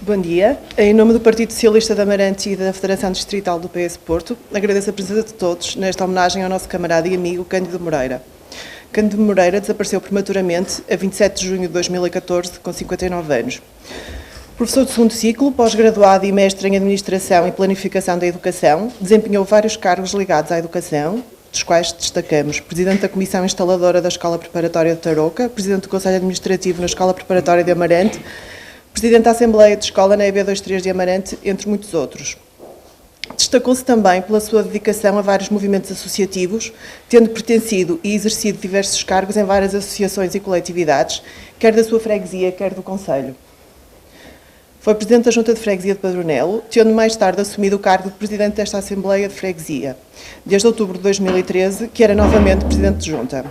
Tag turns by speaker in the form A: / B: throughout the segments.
A: Bom dia. Em nome do Partido Socialista de Amarante e da Federação Distrital do PS Porto, agradeço a presença de todos nesta homenagem ao nosso camarada e amigo Cândido Moreira. Cândido Moreira desapareceu prematuramente a 27 de junho de 2014, com 59 anos. Professor de segundo ciclo, pós-graduado e mestre em Administração e Planificação da Educação, desempenhou vários cargos ligados à educação, dos quais destacamos Presidente da Comissão Instaladora da Escola Preparatória de Tarouca, Presidente do Conselho Administrativo na Escola Preparatória de Amarante, Presidente da Assembleia de Escola na EB23 de Amarante, entre muitos outros. Destacou-se também pela sua dedicação a vários movimentos associativos, tendo pertencido e exercido diversos cargos em várias associações e coletividades, quer da sua freguesia, quer do Conselho. Foi Presidente da Junta de Freguesia de Padronelo, tendo mais tarde assumido o cargo de Presidente desta Assembleia de Freguesia, desde outubro de 2013, que era novamente Presidente de Junta.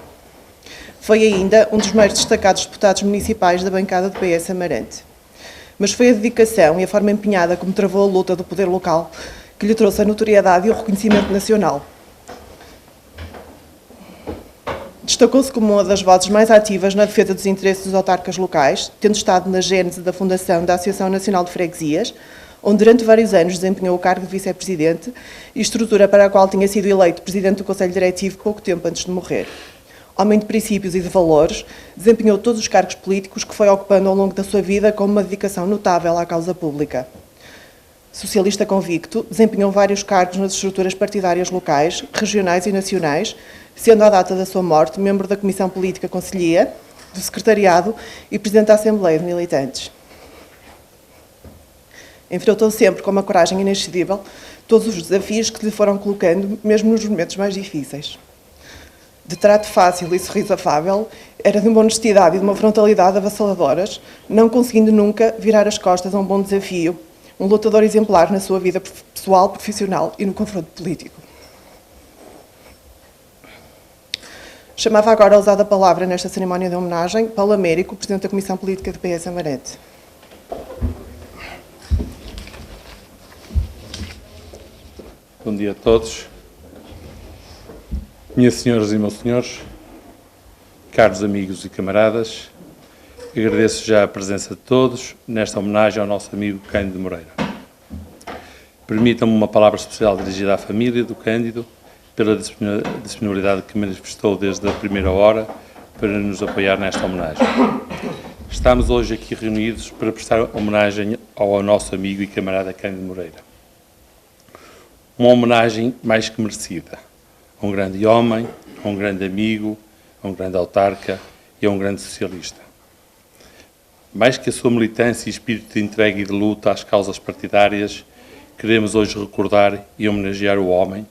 A: Foi ainda um dos mais destacados deputados municipais da bancada do PS Amarante. Mas foi a dedicação e a forma empenhada como travou a luta do poder local que lhe trouxe a notoriedade e o reconhecimento nacional. Destacou-se como uma das vozes mais ativas na defesa dos interesses dos autarcas locais, tendo estado na gênese da fundação da Associação Nacional de Freguesias, onde durante vários anos desempenhou o cargo de vice-presidente e estrutura para a qual tinha sido eleito presidente do Conselho Diretivo pouco tempo antes de morrer. Homem de princípios e de valores, desempenhou todos os cargos políticos que foi ocupando ao longo da sua vida com uma dedicação notável à causa pública. Socialista convicto, desempenhou vários cargos nas estruturas partidárias locais, regionais e nacionais, sendo à data da sua morte membro da Comissão Política Conselhia, do Secretariado e Presidente da Assembleia de Militantes. Enfrentou sempre com uma coragem inexcedível todos os desafios que lhe foram colocando, mesmo nos momentos mais difíceis. De trato fácil e sorriso afável, era de uma honestidade e de uma frontalidade avassaladoras, não conseguindo nunca virar as costas a um bom desafio, um lutador exemplar na sua vida pessoal, profissional e no confronto político. Chamava agora a usada palavra nesta cerimónia de homenagem Paulo Américo, Presidente da Comissão Política do PS Amarante.
B: Bom dia a todos. Minhas senhoras e meus senhores, caros amigos e camaradas, agradeço já a presença de todos nesta homenagem ao nosso amigo Cândido Moreira. Permitam-me uma palavra especial dirigida à família do Cândido, pela disponibilidade que manifestou desde a primeira hora para nos apoiar nesta homenagem. Estamos hoje aqui reunidos para prestar homenagem ao nosso amigo e camarada Cândido Moreira. Uma homenagem mais que merecida. A um grande homem, a um grande amigo, a um grande autarca e a um grande socialista. Mais que a sua militância e espírito de entrega e de luta às causas partidárias, queremos hoje recordar e homenagear o homem,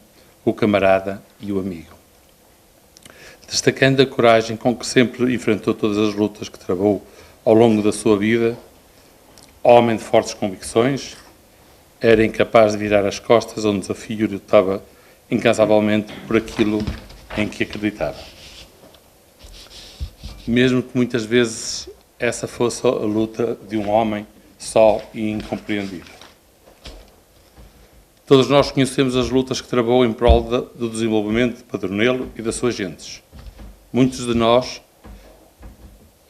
B: o camarada e o amigo. Destacando a coragem com que sempre enfrentou todas as lutas que travou ao longo da sua vida, homem de fortes convicções, era incapaz de virar as costas a um desafio e lutava incansavelmente por aquilo em que acreditava. Mesmo que muitas vezes essa fosse a luta de um homem só e incompreendido. Todos nós conhecemos as lutas que travou em prol do desenvolvimento de Padronelo e das suas gentes. Muitos de nós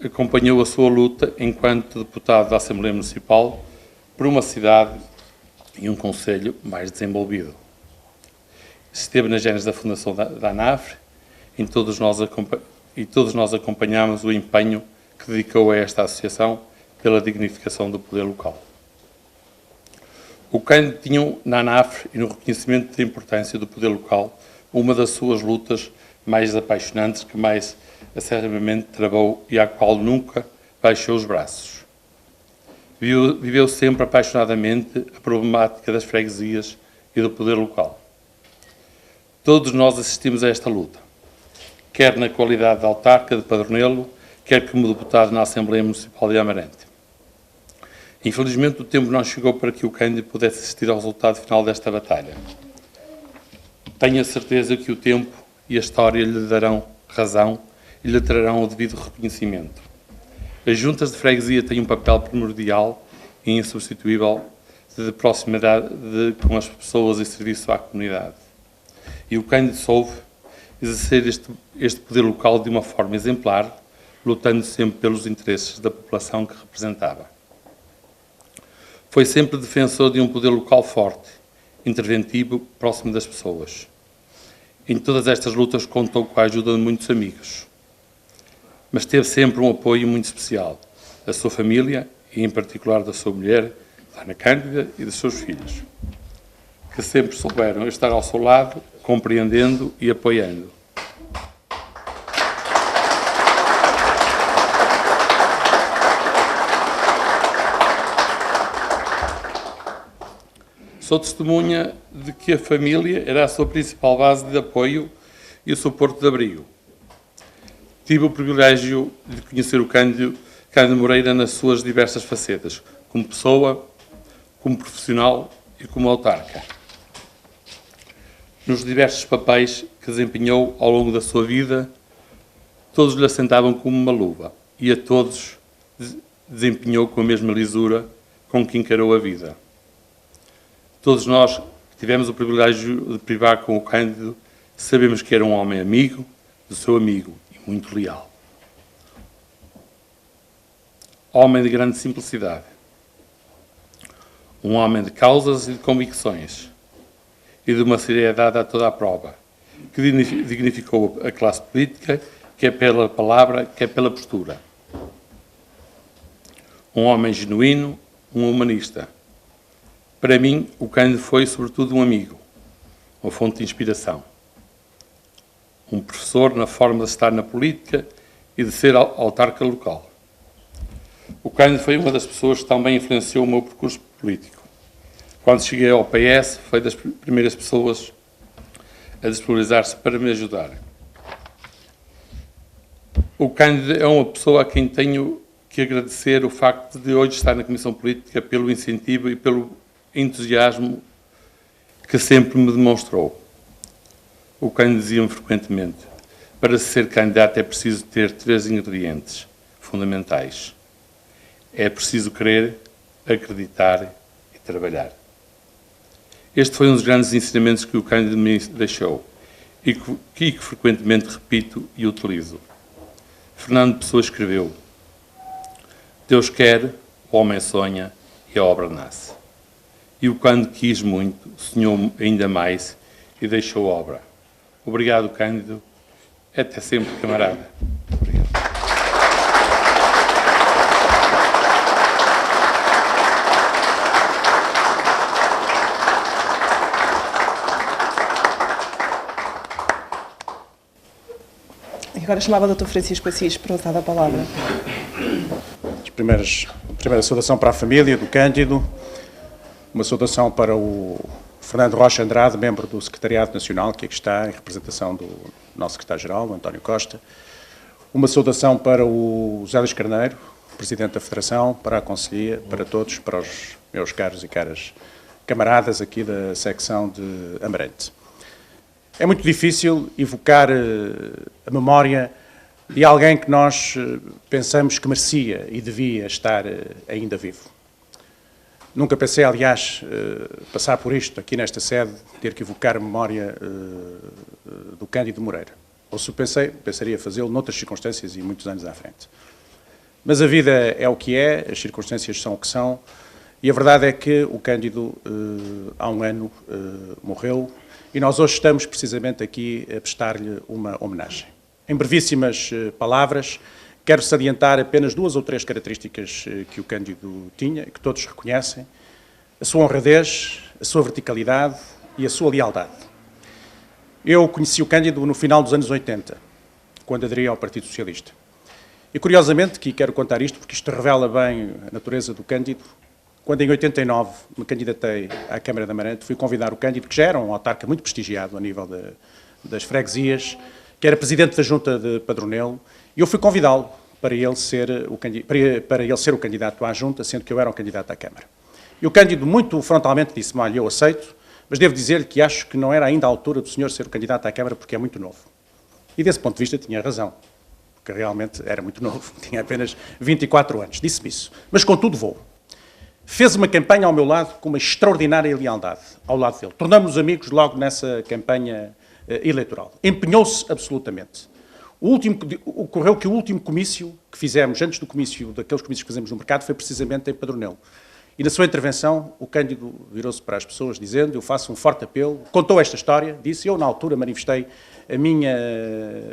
B: acompanhou a sua luta enquanto deputado da Assembleia Municipal por uma cidade e um concelho mais desenvolvido. Esteve na gênese da fundação da ANAFRE e todos nós acompanhamos o empenho que dedicou a esta associação pela dignificação do poder local. O Cândido tinha na ANAFRE e no reconhecimento da importância do poder local uma das suas lutas mais apaixonantes que mais acerradamente travou e à qual nunca baixou os braços. Viveu sempre apaixonadamente a problemática das freguesias e do poder local. Todos nós assistimos a esta luta, quer na qualidade de autarca de Padronelo, quer como deputado na Assembleia Municipal de Amarante. Infelizmente, o tempo não chegou para que o Cândido pudesse assistir ao resultado final desta batalha. Tenho a certeza que o tempo e a história lhe darão razão e lhe trarão o devido reconhecimento. As juntas de freguesia têm um papel primordial e insubstituível de proximidade com as pessoas e serviço à comunidade. E o Cândido soube exercer este poder local de uma forma exemplar, lutando sempre pelos interesses da população que representava. Foi sempre defensor de um poder local forte, interventivo, próximo das pessoas. Em todas estas lutas contou com a ajuda de muitos amigos, mas teve sempre um apoio muito especial da sua família e, em particular, da sua mulher, Ana Cândida, e dos seus filhos, que sempre souberam estar ao seu lado, compreendendo e apoiando. Sou testemunha de que a família era a sua principal base de apoio e o seu porto de abrigo. Tive o privilégio de conhecer o Cândido Moreira nas suas diversas facetas, como pessoa, como profissional e como autarca. Nos diversos papéis que desempenhou ao longo da sua vida, todos lhe assentavam como uma luva e a todos desempenhou com a mesma lisura com que encarou a vida. Todos nós que tivemos o privilégio de privar com o Cândido sabemos que era um homem amigo do seu amigo e muito leal. Homem de grande simplicidade. Um homem de causas e de convicções e de uma seriedade a toda a prova, que dignificou a classe política, quer pela palavra, quer pela postura. Um homem genuíno, um humanista. Para mim, o Cândido foi, sobretudo, um amigo, uma fonte de inspiração. Um professor na forma de estar na política e de ser autarca local. O Cândido foi uma das pessoas que também influenciou o meu percurso político. Quando cheguei ao PS, foi das primeiras pessoas a disponibilizar-se para me ajudar. O Cândido é uma pessoa a quem tenho que agradecer o facto de hoje estar na Comissão Política pelo incentivo e pelo entusiasmo que sempre me demonstrou. O Cândido dizia-me frequentemente: para ser candidato é preciso ter 3 ingredientes fundamentais. É preciso querer, acreditar e trabalhar. Este foi um dos grandes ensinamentos que o Cândido me deixou e que frequentemente repito e utilizo. Fernando Pessoa escreveu: Deus quer, o homem sonha e a obra nasce. E o Cândido quis muito, sonhou ainda mais e deixou a obra. Obrigado, Cândido. Até sempre, camarada. Obrigado.
A: E agora chamava o Dr. Francisco Assis para usar a palavra.
C: A primeira saudação para a família do Cândido. Uma saudação para o Fernando Rocha Andrade, membro do Secretariado Nacional, que aqui está em representação do nosso secretário-geral, o António Costa. Uma saudação para o José Luís Carneiro, presidente da Federação, para a Conselhia, para todos, para os meus caros e caras camaradas aqui da secção de Amarante. É muito difícil evocar a memória de alguém que nós pensamos que merecia e devia estar ainda vivo. Nunca pensei, aliás, passar por isto aqui nesta sede, ter que evocar a memória do Cândido Moreira. Ou se pensei, pensaria fazê-lo noutras circunstâncias e muitos anos à frente. Mas a vida é o que é, as circunstâncias são o que são, e a verdade é que o Cândido, há um ano, morreu, e nós hoje estamos precisamente aqui a prestar-lhe uma homenagem. Em brevíssimas palavras, quero salientar apenas 2 ou 3 características que o Cândido tinha, que todos reconhecem: a sua honradez, a sua verticalidade e a sua lealdade. Eu conheci o Cândido no final dos anos 80, quando aderi ao Partido Socialista. E curiosamente, que quero contar isto porque isto revela bem a natureza do Cândido, quando em 89 me candidatei à Câmara de Amarante, fui convidar o Cândido, que já era um autarca muito prestigiado a nível das freguesias, que era presidente da Junta de Padronelo, e eu fui convidá-lo para ele ser o candidato à Junta, sendo que eu era o candidato à Câmara. E o Cândido muito frontalmente disse-me: olha, eu aceito, mas devo dizer-lhe que acho que não era ainda a altura do senhor ser o candidato à Câmara porque é muito novo. E desse ponto de vista tinha razão, porque realmente era muito novo, tinha apenas 24 anos, disse-me isso. Mas contudo vou. Fez uma campanha ao meu lado com uma extraordinária lealdade ao lado dele. Tornamos-nos amigos logo nessa campanha eleitoral. Empenhou-se absolutamente. Ocorreu que o último comício que fizemos, antes do comício, daqueles comícios que fazemos no mercado, foi precisamente em Padronelo. E na sua intervenção, o Cândido virou-se para as pessoas dizendo: eu faço um forte apelo, contou esta história, disse: eu na altura manifestei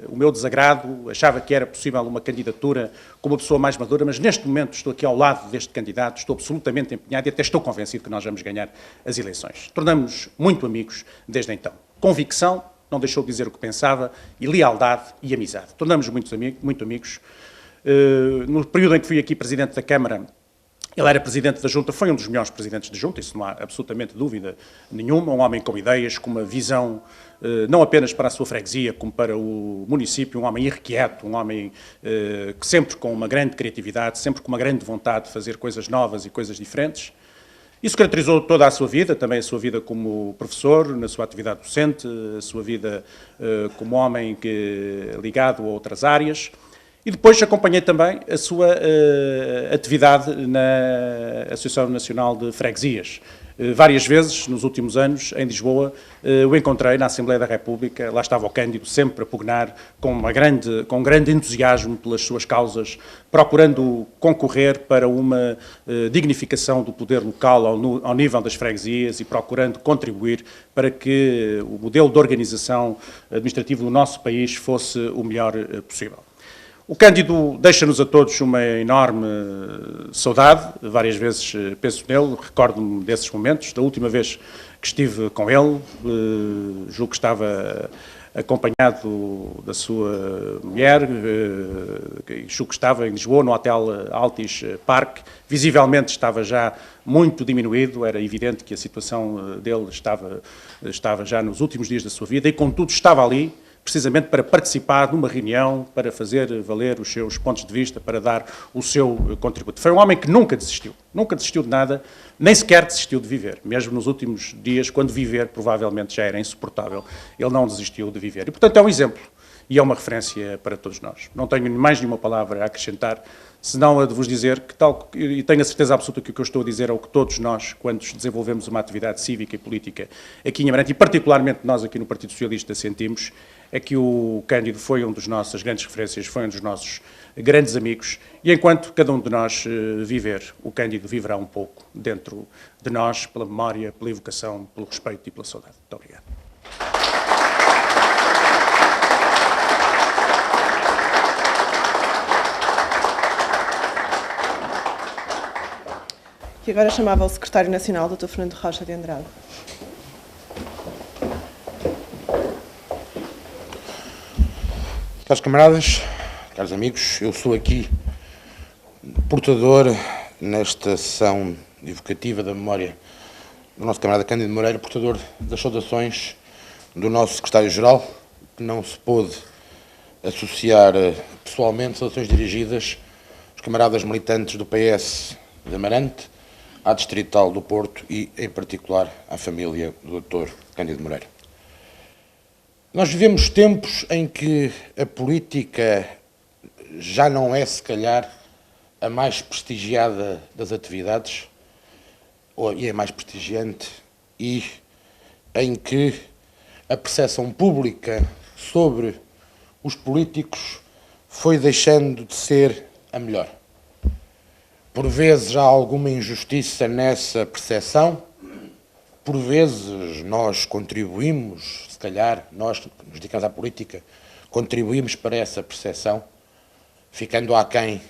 C: o meu desagrado, achava que era possível uma candidatura com uma pessoa mais madura, mas neste momento estou aqui ao lado deste candidato, estou absolutamente empenhado e até estou convencido que nós vamos ganhar as eleições. Tornamos-nos muito amigos desde então. Convicção, não deixou de dizer o que pensava, e lealdade e amizade. Tornamos-nos muito amigos. No período em que fui aqui Presidente da Câmara, ele era Presidente da Junta, foi um dos melhores Presidentes da Junta, isso não há absolutamente dúvida nenhuma, um homem com ideias, com uma visão não apenas para a sua freguesia, como para o município, um homem irrequieto, um homem que sempre com uma grande criatividade, sempre com uma grande vontade de fazer coisas novas e coisas diferentes. Isso caracterizou toda a sua vida, também a sua vida como professor, na sua atividade docente, a sua vida como homem ligado a outras áreas. E depois acompanhei também a sua atividade na Associação Nacional de Freguesias. Várias vezes, nos últimos anos, em Lisboa, o encontrei na Assembleia da República, lá estava o Cândido, sempre a pugnar com um grande entusiasmo pelas suas causas, procurando concorrer para uma dignificação do poder local ao nível das freguesias e procurando contribuir para que o modelo de organização administrativa do nosso país fosse o melhor possível. O Cândido deixa-nos a todos uma enorme saudade, várias vezes penso nele, recordo-me desses momentos, da última vez que estive com ele, julgo que estava acompanhado da sua mulher, julgo que estava em Lisboa, no Hotel Altis Park, visivelmente estava já muito diminuído, era evidente que a situação dele estava já nos últimos dias da sua vida e, contudo, estava ali, precisamente para participar numa reunião, para fazer valer os seus pontos de vista, para dar o seu contributo. Foi um homem que nunca desistiu de nada, nem sequer desistiu de viver. Mesmo nos últimos dias, quando viver provavelmente já era insuportável, ele não desistiu de viver. E, portanto, é um exemplo e é uma referência para todos nós. Não tenho mais nenhuma palavra a acrescentar, senão a de vos dizer que e tenho a certeza absoluta que o que eu estou a dizer é o que todos nós, quando desenvolvemos uma atividade cívica e política aqui em Amarante, e particularmente nós aqui no Partido Socialista sentimos, é que o Cândido foi um das nossas grandes referências, foi um dos nossos grandes amigos, e enquanto cada um de nós viver, o Cândido viverá um pouco dentro de nós, pela memória, pela evocação, pelo respeito e pela saudade. Muito obrigado.
A: E agora chamava o Secretário Nacional, Dr. Fernando Rocha de Andrade.
D: Caros camaradas, caros amigos, eu sou aqui portador, nesta sessão evocativa da memória do nosso camarada Cândido Moreira, portador das saudações do nosso secretário-geral, que não se pôde associar pessoalmente, saudações dirigidas aos camaradas militantes do PS de Amarante, à Distrital do Porto e, em particular, à família do Dr. Cândido Moreira. Nós vivemos tempos em que a política já não é, se calhar, a mais prestigiada das atividades, e é mais prestigiante, e em que a percepção pública sobre os políticos foi deixando de ser a melhor. Por vezes há alguma injustiça nessa percepção, por vezes nós contribuímos, se calhar, nós que nos dedicamos à política, contribuímos para essa percepção, ficando aquém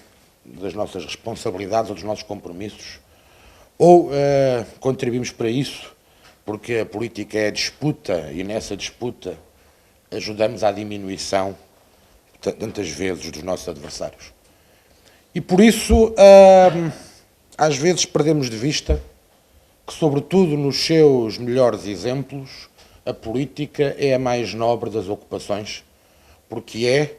D: das nossas responsabilidades ou dos nossos compromissos, ou contribuímos para isso porque a política é disputa e nessa disputa ajudamos à diminuição, tantas vezes, dos nossos adversários. E por isso, às vezes perdemos de vista que, sobretudo nos seus melhores exemplos, a política é a mais nobre das ocupações, porque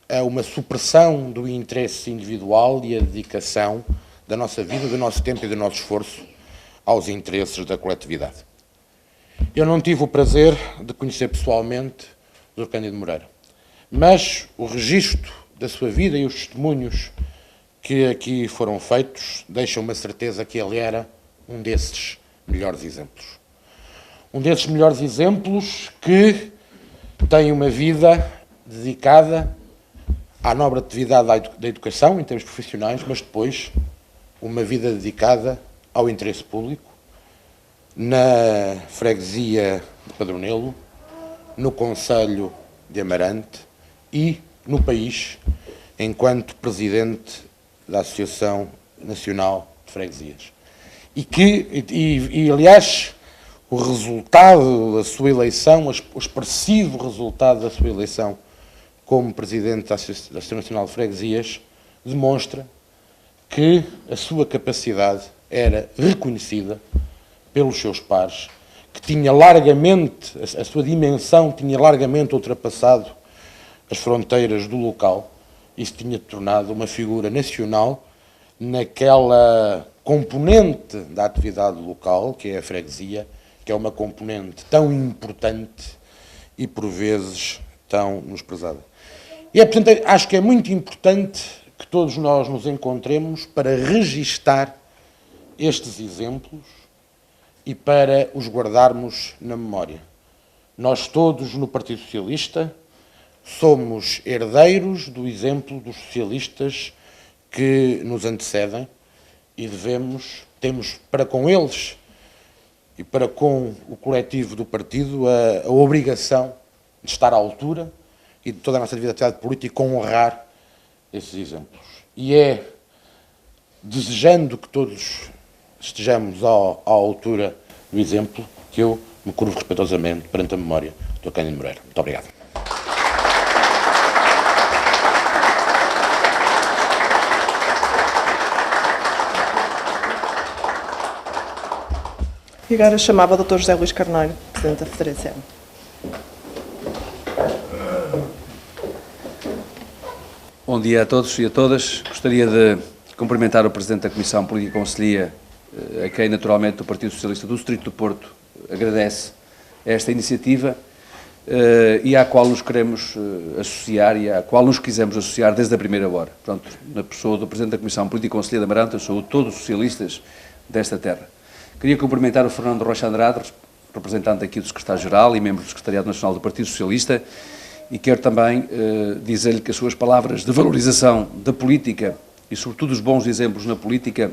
D: é uma supressão do interesse individual e a dedicação da nossa vida, do nosso tempo e do nosso esforço aos interesses da coletividade. Eu não tive o prazer de conhecer pessoalmente o Dr. Cândido Moreira, mas o registro da sua vida e os testemunhos que aqui foram feitos deixam uma certeza que ele era um desses melhores exemplos. Um desses melhores exemplos que tem uma vida dedicada à nobre atividade da educação, em termos profissionais, mas depois uma vida dedicada ao interesse público na freguesia de Padronelo, no concelho de Amarante e no país, enquanto presidente da Associação Nacional de Freguesias. E aliás, o resultado da sua eleição, o expressivo resultado da sua eleição como presidente da Associação Nacional de Freguesias, demonstra que a sua capacidade era reconhecida pelos seus pares, que tinha largamente, a sua dimensão tinha largamente ultrapassado as fronteiras do local e se tinha tornado uma figura nacional naquela componente da atividade local, que é a freguesia, que é uma componente tão importante e, por vezes, tão menosprezada. E, portanto, acho que é muito importante que todos nós nos encontremos para registar estes exemplos e para os guardarmos na memória. Nós todos, no Partido Socialista, somos herdeiros do exemplo dos socialistas que nos antecedem e temos para com eles e para com o coletivo do partido a obrigação de estar à altura e de toda a nossa atividade política honrar esses exemplos. E é desejando que todos estejamos à altura do exemplo que eu me curvo respeitosamente perante a memória do Dr. Cândido Moreira. Muito obrigado.
A: E agora chamava o Dr. José Luís Carneiro, Presidente da Federação.
E: Bom dia a todos e a todas. Gostaria de cumprimentar o Presidente da Comissão Política e Conselhia, a quem naturalmente o Partido Socialista do Distrito do Porto agradece esta iniciativa e à qual nos queremos associar e à qual nos quisemos associar desde a primeira hora. Portanto, na pessoa do Presidente da Comissão Política e Conselhia de Amarante, eu sou todos os socialistas desta terra. Queria cumprimentar o Fernando Rocha Andrade, representante aqui do Secretário-Geral e membro do Secretariado Nacional do Partido Socialista, e quero também dizer-lhe que as suas palavras de valorização da política e, sobretudo, os bons exemplos na política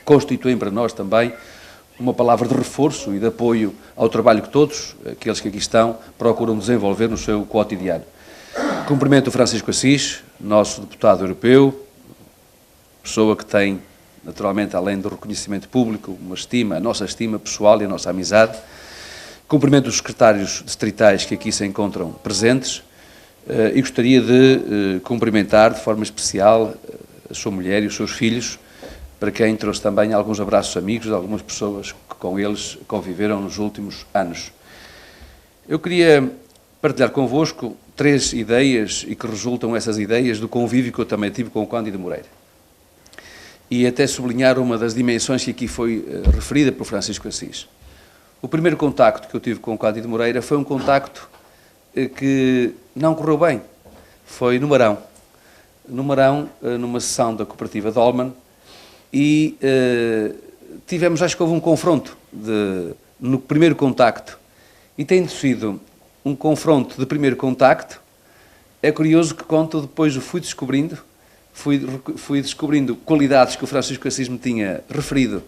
E: constituem para nós também uma palavra de reforço e de apoio ao trabalho que todos, aqueles que aqui estão, procuram desenvolver no seu cotidiano. Cumprimento o Francisco Assis, nosso deputado europeu, pessoa que tem, naturalmente, além do reconhecimento público, uma estima, a nossa estima pessoal e a nossa amizade. Cumprimento os secretários distritais que aqui se encontram presentes e gostaria de cumprimentar de forma especial a sua mulher e os seus filhos, para quem trouxe também alguns abraços amigos de algumas pessoas que com eles conviveram nos últimos anos. Eu queria partilhar convosco 3 ideias e que resultam essas ideias do convívio que eu também tive com o Cândido Moreira. E até sublinhar uma das dimensões que aqui foi referida por Francisco Assis. O primeiro contacto que eu tive com o Cândido Moreira foi um contacto que não correu bem. Foi no Marão. No Marão, numa sessão da cooperativa Dolman, e tivemos, acho que houve um confronto no primeiro contacto. E tendo sido um confronto de primeiro contacto, é curioso que quando depois o fui descobrindo qualidades que o Francisco Assis me tinha referido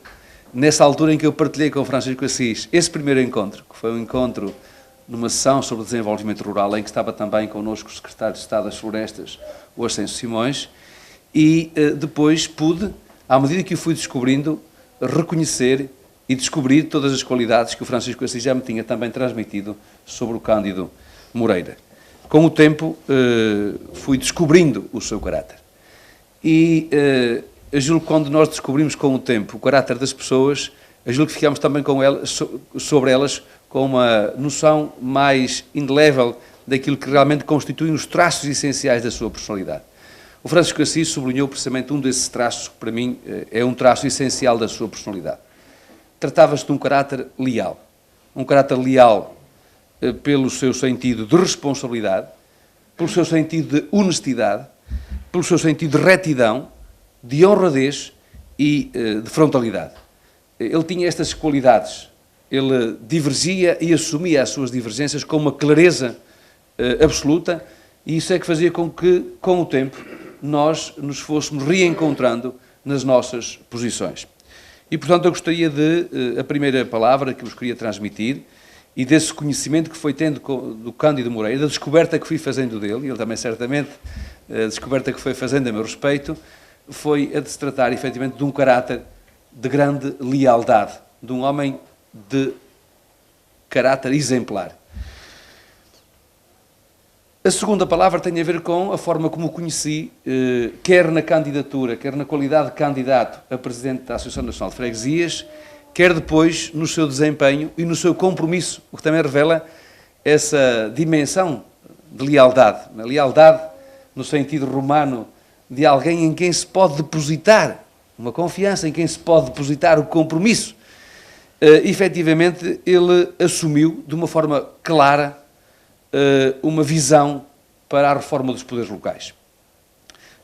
E: nessa altura em que eu partilhei com o Francisco Assis esse primeiro encontro, que foi um encontro numa sessão sobre desenvolvimento rural, em que estava também connosco o secretário de Estado das Florestas, o Ascenso Simões, e depois pude, à medida que o fui descobrindo, reconhecer e descobrir todas as qualidades que o Francisco Assis já me tinha também transmitido sobre o Cândido Moreira. Com o tempo, fui descobrindo o seu caráter. E eu julgo que quando nós descobrimos com o tempo o caráter das pessoas, eu julgo que ficamos também sobre elas com uma noção mais indelével daquilo que realmente constituem os traços essenciais da sua personalidade. O Francisco Assis sublinhou precisamente um desses traços que para mim é um traço essencial da sua personalidade. Tratava-se de um caráter leal pelo seu sentido de responsabilidade, pelo seu sentido de honestidade, pelo seu sentido de retidão, de honradez e de frontalidade. Ele tinha estas qualidades, ele divergia e assumia as suas divergências com uma clareza absoluta, e isso é que fazia com que, com o tempo, nós nos fôssemos reencontrando nas nossas posições. E, portanto, eu gostaria de, a primeira palavra que vos queria transmitir, e desse conhecimento que foi tendo do Cândido Moreira, da descoberta que fui fazendo dele, e ele também certamente, a descoberta que foi fazendo a meu respeito, foi a de se tratar, efetivamente, de um caráter de grande lealdade, de um homem de caráter exemplar. A segunda palavra tem a ver com a forma como o conheci, quer na candidatura, quer na qualidade de candidato a presidente da Associação Nacional de Freguesias, quer depois no seu desempenho e no seu compromisso, o que também revela essa dimensão de lealdade. A lealdade, no sentido romano, de alguém em quem se pode depositar, uma confiança em quem se pode depositar o compromisso. Efetivamente, ele assumiu de uma forma clara uma visão para a reforma dos poderes locais.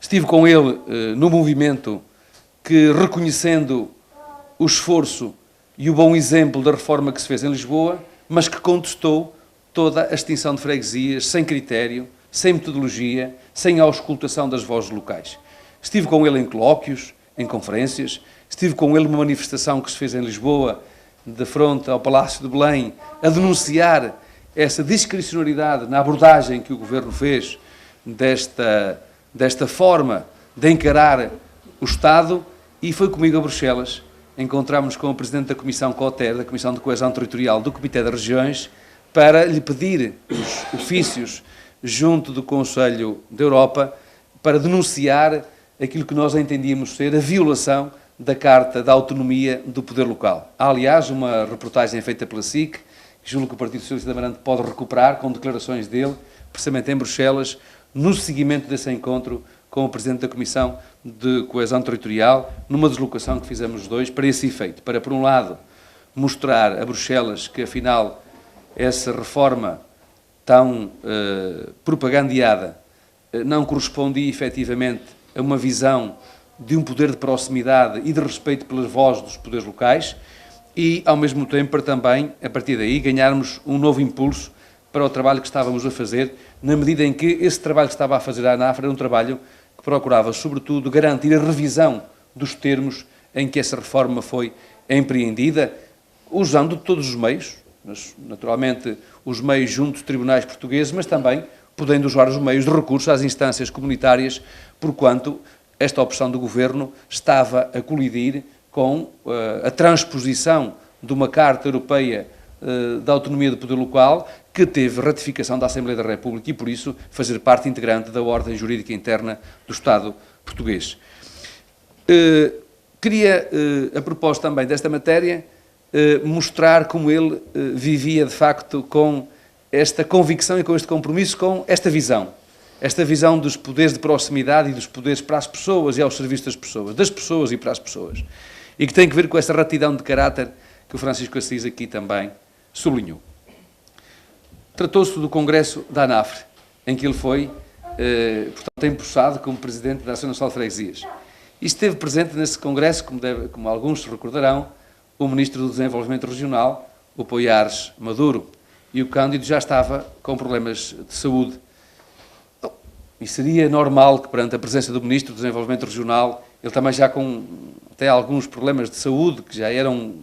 E: Estive com ele no movimento que, reconhecendo o esforço e o bom exemplo da reforma que se fez em Lisboa, mas que contestou toda a extinção de freguesias, sem critério, sem metodologia, sem a auscultação das vozes locais. Estive com ele em colóquios, em conferências, estive com ele numa manifestação que se fez em Lisboa, de frente ao Palácio de Belém, a denunciar essa discricionariedade na abordagem que o Governo fez desta forma de encarar o Estado, e foi comigo a Bruxelas. Encontramos-nos com o Presidente da Comissão COTER, da Comissão de Coesão Territorial do Comitê das Regiões, para lhe pedir os ofícios junto do Conselho da Europa para denunciar aquilo que nós entendíamos ser a violação da Carta da Autonomia do Poder Local. Há, aliás, uma reportagem feita pela SIC, que julgo que o Partido Socialista de Amarante pode recuperar, com declarações dele, precisamente em Bruxelas, no seguimento desse encontro com o Presidente da Comissão de Coesão Territorial, numa deslocação que fizemos os dois, para esse efeito. Para, por um lado, mostrar a Bruxelas que, afinal, essa reforma tão propagandeada não correspondia, efetivamente, a uma visão de um poder de proximidade e de respeito pelas vozes dos poderes locais e, ao mesmo tempo, para também, a partir daí, ganharmos um novo impulso para o trabalho que estávamos a fazer, na medida em que esse trabalho que estava a fazer a ANAFRE era um trabalho que procurava, sobretudo, garantir a revisão dos termos em que essa reforma foi empreendida, usando todos os meios, mas, naturalmente, os meios junto dos tribunais portugueses, mas também podendo usar os meios de recurso às instâncias comunitárias, porquanto esta opção do Governo estava a colidir com a transposição de uma Carta Europeia da Autonomia do Poder Local, que teve ratificação da Assembleia da República e, por isso, fazer parte integrante da ordem jurídica interna do Estado português. Queria, a propósito também desta matéria, mostrar como ele vivia, de facto, com esta convicção e com este compromisso, com esta visão dos poderes de proximidade e dos poderes para as pessoas e ao serviço das pessoas e para as pessoas, e que tem que ver com essa retidão de caráter que o Francisco Assis aqui também sublinhou. Tratou-se do Congresso da ANAFRE, em que ele foi, portanto, empossado como Presidente da Associação Nacional de Freguesias. E esteve presente nesse Congresso, como alguns se recordarão, o Ministro do Desenvolvimento Regional, o Poiares Maduro, e o Cândido já estava com problemas de saúde. E seria normal que, perante a presença do Ministro do Desenvolvimento Regional, ele também já com até alguns problemas de saúde, que já eram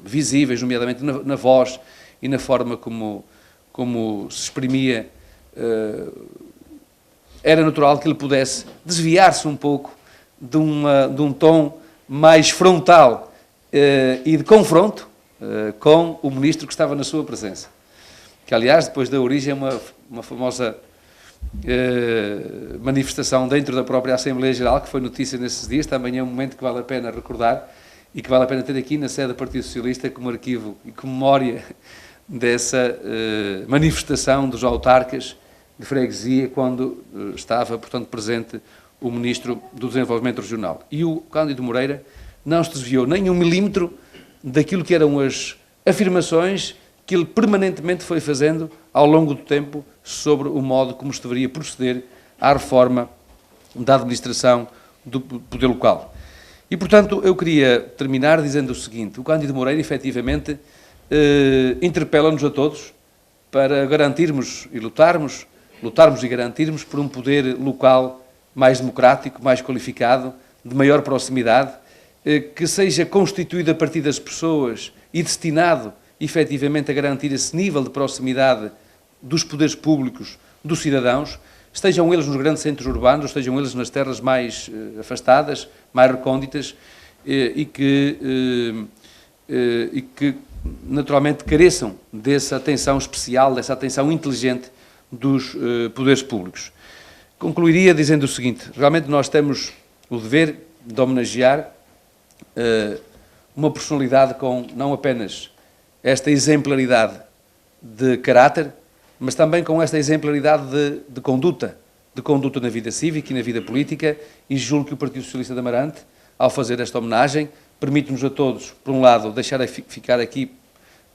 E: visíveis, nomeadamente na voz e na forma como se exprimia, era natural que ele pudesse desviar-se um pouco de um tom mais frontal e de confronto com o Ministro que estava na sua presença. Que, aliás, depois da origem, é uma famosa manifestação dentro da própria Assembleia Geral, que foi notícia nesses dias, também é um momento que vale a pena recordar e que vale a pena ter aqui na sede do Partido Socialista como arquivo e como memória dessa manifestação dos autarcas de freguesia quando estava, portanto, presente o Ministro do Desenvolvimento Regional. E o Cândido Moreira não se desviou nem 1 milímetro daquilo que eram as afirmações que ele permanentemente foi fazendo ao longo do tempo sobre o modo como se deveria proceder à reforma da administração do poder local. E, portanto, eu queria terminar dizendo o seguinte: o Cândido Moreira, efetivamente, interpela-nos a todos para garantirmos e lutarmos e garantirmos por um poder local mais democrático, mais qualificado, de maior proximidade que seja constituído a partir das pessoas e destinado, efetivamente, a garantir esse nível de proximidade dos poderes públicos dos cidadãos, estejam eles nos grandes centros urbanos, estejam eles nas terras mais afastadas, mais recônditas, e que naturalmente careçam dessa atenção especial, dessa atenção inteligente dos poderes públicos. Concluiria dizendo o seguinte: realmente nós temos o dever de homenagear uma personalidade com não apenas esta exemplaridade de caráter, mas também com esta exemplaridade de conduta na vida cívica e na vida política, e julgo que o Partido Socialista de Amarante, ao fazer esta homenagem, permite-nos a todos, por um lado, deixar ficar aqui,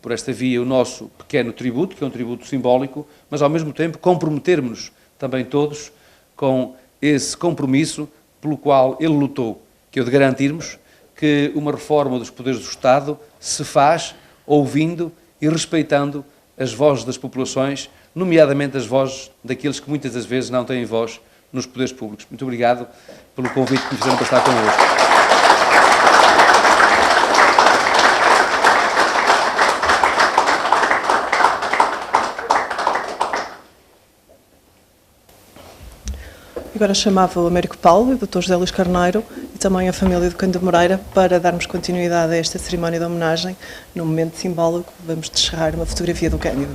E: por esta via, o nosso pequeno tributo, que é um tributo simbólico, mas, ao mesmo tempo, comprometermos-nos também todos com esse compromisso pelo qual ele lutou, que é o de garantirmos que uma reforma dos poderes do Estado se faz ouvindo e respeitando as vozes das populações, nomeadamente as vozes daqueles que muitas das vezes não têm voz nos poderes públicos. Muito obrigado pelo convite que me fizeram para estar convosco.
A: Agora chamava o Américo Paulo e o Dr. José Luís Carneiro e também a família do Cândido Moreira para darmos continuidade a esta cerimónia de homenagem. No momento simbólico, vamos descerrar uma fotografia do Cândido.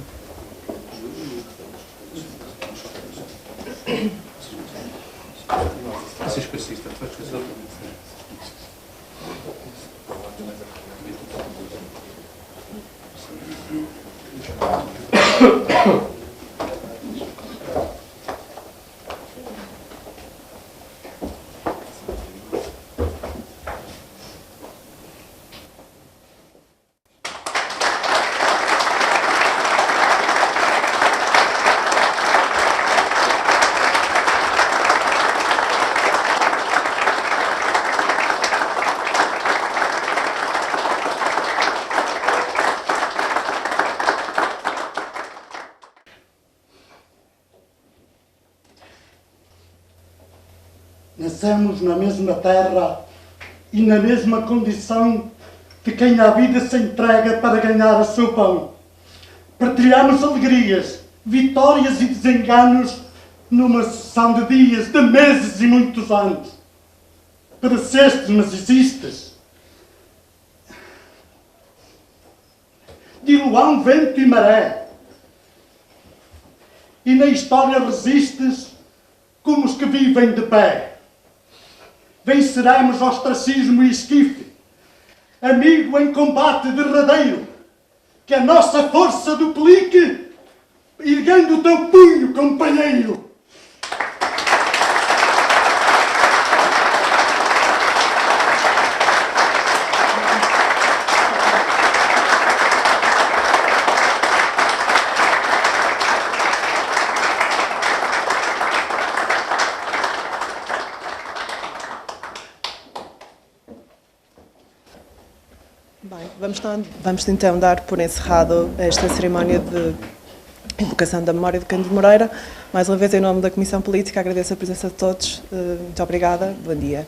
F: Nascemos na mesma terra e na mesma condição de quem à vida se entrega para ganhar o seu pão. Partilhamos alegrias, vitórias e desenganos numa sucessão de dias, de meses e muitos anos. Perecestes, mas existes. Diluão, vento e maré. E na história resistes como os que vivem de pé. Venceremos ostracismo e esquife, amigo em combate derradeiro, que a nossa força duplique, erguendo o teu punho, companheiro.
A: Bem, vamos então dar por encerrado esta cerimónia de invocação da memória de Cândido Moreira. Mais uma vez, em nome da Comissão Política, agradeço a presença de todos. Muito obrigada. Bom dia.